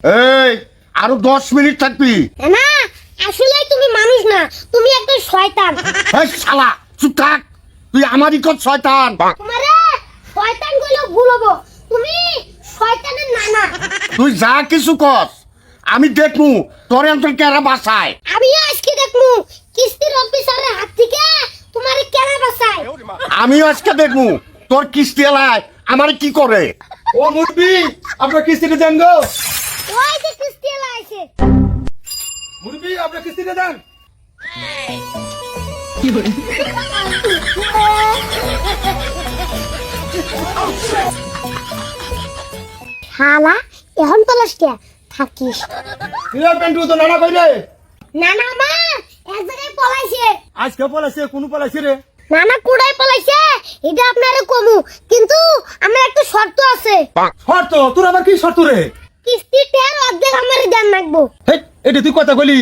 এই আরো 10 মিনিট থাকবি। না আসলে তুমি মানুষ না, তুমি একটা শয়তান। এই শালা চুপ থাক, তুই আমারই কত শয়তান। তোমারে শয়তান কইলে ভুল হবো, তুমি শয়তানের নানা। তুই যা কিছু কর আমি দেখমু তোর অন্তর কেরা বাসায়। আমিও আজকে দেখমু কিস্তির অফিসারের হাত থেকে তোমারে কেনা বাঁচায়। আমিও আজকে দেখমু তোর কিস্তি এলায় আমার কি করে। ও মুরবি, আপনার কিস্তিটা দেন গো। ওই যে কিস্তি এলা আইছে। মুরবি, আপনার কিস্তিটা দেন। শালা এখন পলাশটা থাকিস। ক্লিয়ার পেন্টু তো নানা কই রে? নানা আমার এক জায়গায় পলাইছে। আজকে পলাইছে, কোন পলাইছে রে? নানা কুড়াই পলাইছে এটা আপনারে কমু, কিন্তু আমার একটা শর্ত আছে। শর্ত? তোর আবার কি শর্ত রে? কিস্তির টাকা অর্ধেক আমারে দেন লাগবো। হেই, এটা তুই কথা বলি?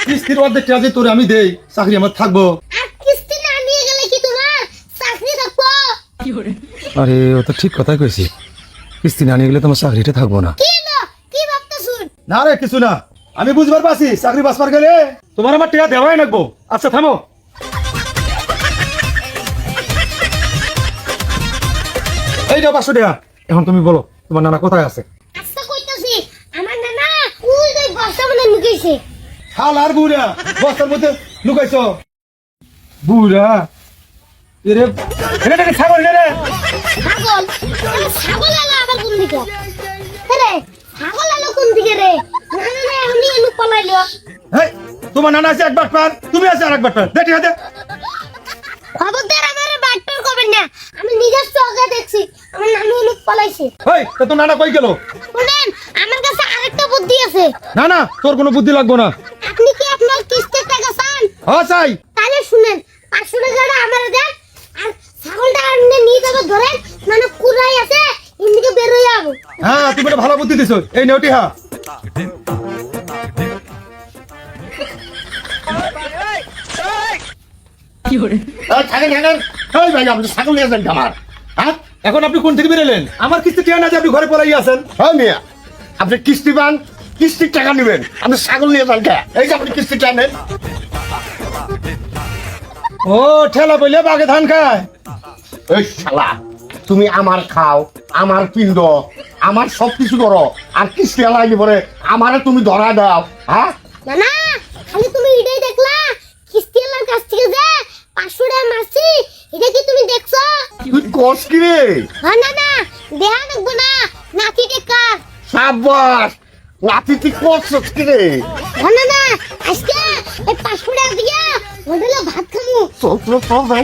কিস্তির অর্ধেক টাকা যে তোরে আমি দেই, চাকরি আমার থাকবো। আর কিস্তি না নিয়ে গেলে কি তোমার চাকরি থাকবো? আরে ও তো ঠিক কথাই কইছি, কিস্তি না নিয়ে গেলে তোমার চাকরিটা থাকবো না। কি গো কি ভাবতেছুন? না রে, কিছু না, আমি বুঝবার পারছি চাকরি বাঁচবার গেলে তোমার আমার টাকা দেওয়াই লাগবো। আচ্ছা থামো। এই যাও 500 টাকা। এখন তুমি বলো তোমার নানা কোথায় আছে? আচ্ছা কইতাছি, আমার নানা ওই যে বস্তা মনে লুকাইছে। শাল আর বুড়া বস্তার মধ্যে লুকাইছ? বুড়া এরে এটা ছাগল রে। ছাগল? ছাগল এলো আবার কোন দিকে রে? ছাগল এলো কোন দিকে রে? না না না আমি এলো পলাইলো। এই তোমার নানা আছে একবার পার, তুমি আছে আর একবার পার। দে টাকা দে। খবরদার আমারে বাটপার করবেন না, আমি নিজের চোখে দেখছি আমার নানু এলো পলাইছে। এই তো তোর নানা কই গেল? শুনেন আমার কাছে আরেকটা বুদ্ধি আছে। না না, তোর কোনো বুদ্ধি লাগবো না। আপনি কি আপনার কিস্তির টাকা চান? হ্যাঁ চাই। তাহলে শুনেন 500 টাকাটা আমারে দেন, আর ছাগলটা আপনি নিয়ে যাবে ধরেন, মানে কুড়াই আছে এদিকে বের হয়ে যাবো। হ্যাঁ তুমি একটা ভালো বুদ্ধি দিছো। এই নেওটি হ্যাঁ। এই থাকেন থাকেন, এই ভাই আপনি ছাগল নিয়ে যান আমার। হ্যাঁ এখন আপনি কোন থেকে বেরোলেন? আমার কিস্তি টাকা না যে আপনি ঘরে পলাই আছেন। হ্যাঁ মিয়া, আপনি কিস্তি পান, কিস্তির টাকা নেবেন, আপনি ছাগল নিয়ে যান কে? এই যে আপনি কিস্তি টাকা নেন। ও ঠেলা বইলে বাগে ধান খায়। এই শালা তুমি আমার খাও, আমার পিন্ড, আমার সবকিছু করো, আর কিস্তি লাগি পরে আমারে তুমি ধরা দাও। হ্যাঁ না না, খালি তুমি এটাই দেখলা কিস্তি এলার কাছ থেকে যে 500 টাকা মারছি, এটা কি তুমি দেখছো? তুই কস কি রে? হ্যাঁ না না, দেয়া দেখবো না, নাকি টেকার। সাব্বাস, নাতি তুই করছস কি রে? হ্যাঁ না না, আজকে এই 500 টাকা দিয়া হোটেলে ভাত খামু। চল চল চল ভাই।